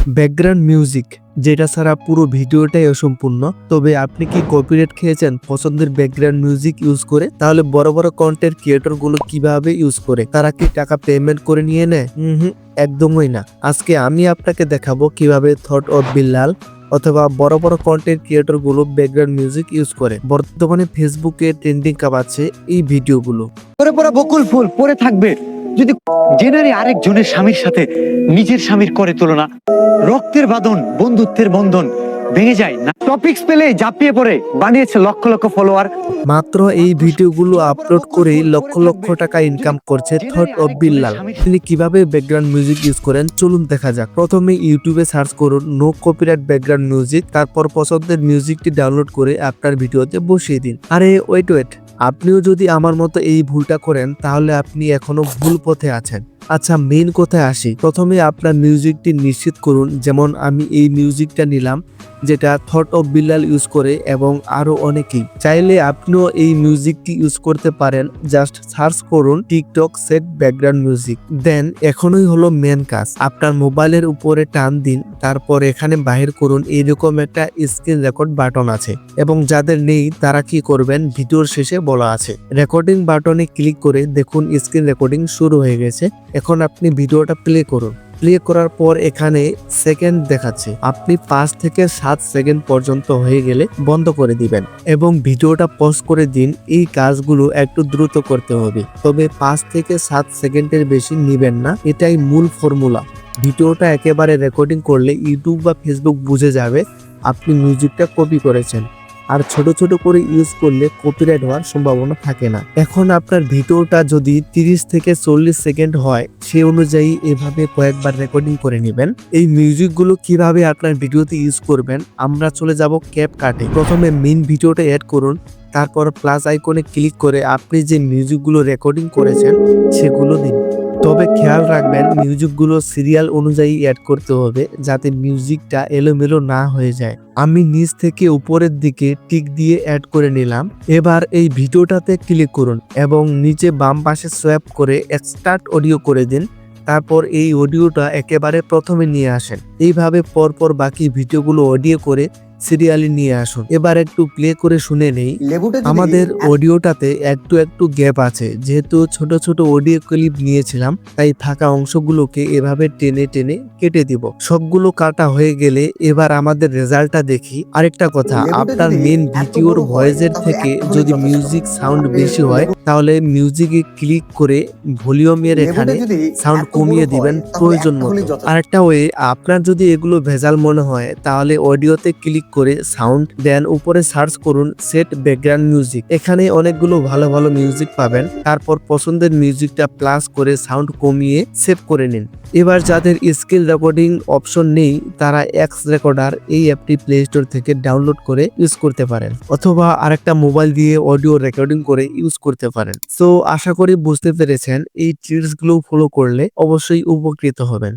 Background music যেটা ছাড়া পুরো ভিডিওটাই অসম্পূর্ণ। তবে আপনি কি কপিরাইট খেয়েছেন পছন্দের ব্যাকগ্রাউন্ড মিউজিক ইউজ করে? তাহলে বড় বড় কন্টেন্ট ক্রিয়েটর গুলো কিভাবে ইউজ করে? তারা কি টাকা পেমেন্ট করে নিয়ে নেয়? একদমই না। আজকে আমি আপনাকে দেখাবো কিভাবে থট অফ বিল্লাল অথবা বড় বড় কন্টেন্ট ক্রিয়েটর গুলো ব্যাকগ্রাউন্ড মিউজিক ইউজ করে। বর্তমানে ফেসবুকে ট্রেন্ডিং কামাচ্ছে এই ভিডিওগুলো। পরে পরে বকুল ফুল পরে থাকবে যদি জেনারে আরেকজনের স্বামীর সাথে নিজের স্বামীর করে তুলনা, রক্তের বাঁধন বন্ধুত্বের বন্ধন ভেঙে যায় না। টপিকস পেলে ঝাঁপিয়ে পড়ে বানিয়েছে লক্ষ লক্ষ ফলোয়ার। মাত্র এই ভিডিওগুলো আপলোড করেই লক্ষ লক্ষ টাকা ইনকাম করছে থট অফ বিল্লাল। তিনি কিভাবে ব্যাকগ্রাউন্ড মিউজিক ইউজ করেন চলুন দেখা যাক। প্রথমে ইউটিউবে সার্চ করুন নো কপিরাইট ব্যাকগ্রাউন্ড মিউজিক, তারপর পছন্দের মিউজিকটি ডাউনলোড করে আপনার ভিডিওতে বসিয়ে দিন। আরে ওয়েট, আপনিও যদি আমার মতো এই ভুলটা করেন তাহলে আপনি এখনো ভুল পথে আছেন। আচ্ছা, মেইন কোথায় আসি। প্রথমে আপনার মিউজিকটি নিশ্চিত করুন। যেমন আমি এই মিউজিকটা নিলাম যেটা থট অফ বিল্লাল ইউজ করে এবং আরো অনেকেই। চাইলে আপনিও এই মিউজিকটি ইউজ করতে পারেন। জাস্ট সার্চ করুন টিকটক সেট ব্যাকগ্রাউন্ড মিউজিক। দেন এখনই হলো মেন কাজ। আপনার মোবাইলের উপরে টান দিন, তারপর এখানে বাহির করুন এইরকম একটা স্ক্রিন রেকর্ড বাটন আছে এবং যাদের নেই তারা কি করবেন ভিডিওর শেষে বলা আছে। রেকর্ডিং বাটনে ক্লিক করে দেখুন স্ক্রিন রেকর্ডিং শুরু হয়ে গেছে। এখন আপনি ভিডিওটা প্লে করুন। প্লে করার পর এখানে সেকেন্ড দেখাচ্ছে। আপনি 5 থেকে 7 সেকেন্ড পর্যন্ত হয়ে গেলে বন্ধ করে দিবেন এবং ভিডিওটা পজ করে দিন। এই কাজগুলো একটু দ্রুত করতে হবে, তবে 5 থেকে 7 সেকেন্ডের বেশি নিবেন না। এটাই মূল ফর্মুলা। ভিডিওটা একেবারে রেকর্ডিং করলে ইউটিউব বা ফেসবুক বুঝে যাবে আপনি মিউজিকটা কপি করেছেন, আর ছোট ছোট করে ইউজ করলে কপিরাইট হওয়ার সম্ভাবনা থাকে না। এখন আপনার ভিডিওটা যদি 30 থেকে 40 সেকেন্ড হয় সেই অনুযায়ী এভাবে কয়েকবার রেকর্ডিং করে নেবেন। এই মিউজিকগুলো কিভাবে আপনার ভিডিওতে ইউজ করবেন আমরা চলে যাব ক্যাপকাটে। প্রথমে মেইন ভিডিওটা অ্যাড করুন, তারপর প্লাস আইকনে ক্লিক করে আপনি যে মিউজিকগুলো রেকর্ডিং করেছেন সেগুলো দিন। তবে খেয়াল রাখবেন মিউজিকগুলো সিরিয়াল অনুযায়ী অ্যাড করতে হবে যাতে মিউজিকটা এলোমেলো না হয়ে যায়। আমি নিচ থেকে উপরের দিকে টিক দিয়ে অ্যাড করে নিলাম। এবার এই ভিডিওটাতে ক্লিক করুন এবং নিচে বাম পাশে সোয়াইপ করে এক্সট্রাক্ট অডিও করে দিন। তারপর এই অডিওটা একেবারে প্রথমে নিয়ে আসেন। এইভাবে পরপর বাকি ভিডিওগুলো অডিও করে সিরিয়ালি নিয়ে আসুন। এবার একটু প্লে করে শুনে নেই। আমাদের অডিওটাতে একটু একটু গ্যাপ আছে, যেহেতু ছোট ছোট অডিও ক্লিপ নিয়েছিলাম তাই থাকা অংশগুলোকে এভাবে টেনে টেনে কেটে দিব। সবগুলো কাটা হয়ে গেলে এবার আমাদের রেজাল্টটা দেখি। আরেকটা কথা, আপনার মেন ভিডিওর ভয়েসের থেকে যদি মিউজিক সাউন্ড বেশি হয় তাহলে মিউজিকে ক্লিক করে ভলিউমের এখানে সাউন্ড কমিয়ে দিবেন প্রয়োজন মতো। আরেকটা ওয়ে, আপনার যদি এগুলো ভেজাল মনে হয় তাহলে অডিওতে ক্লিক করে সাউন্ড দেন উপরে সার্চ করুন সেট ব্যাকগ্রাউন্ড মিউজিক। এখানে অনেকগুলো ভালো ভালো মিউজিক পাবেন। তারপর পছন্দের মিউজিকটা প্লাস করে সাউন্ড কমিয়ে সেভ করে নিন। এবার যাদের স্ক্রিন রেকর্ডিং অপশন নেই তারা এক্স রেকর্ডার এই অ্যাপটি প্লে স্টোর থেকে ডাউনলোড করে ইউজ করতে পারেন, অথবা আরেকটা মোবাইল দিয়ে অডিও রেকর্ডিং করে ইউজ করতে পারেন। সো আশা করি বুঝতে পেরেছেন। এই টিপস গুলো ফলো করলে অবশ্যই উপকৃত হবেন।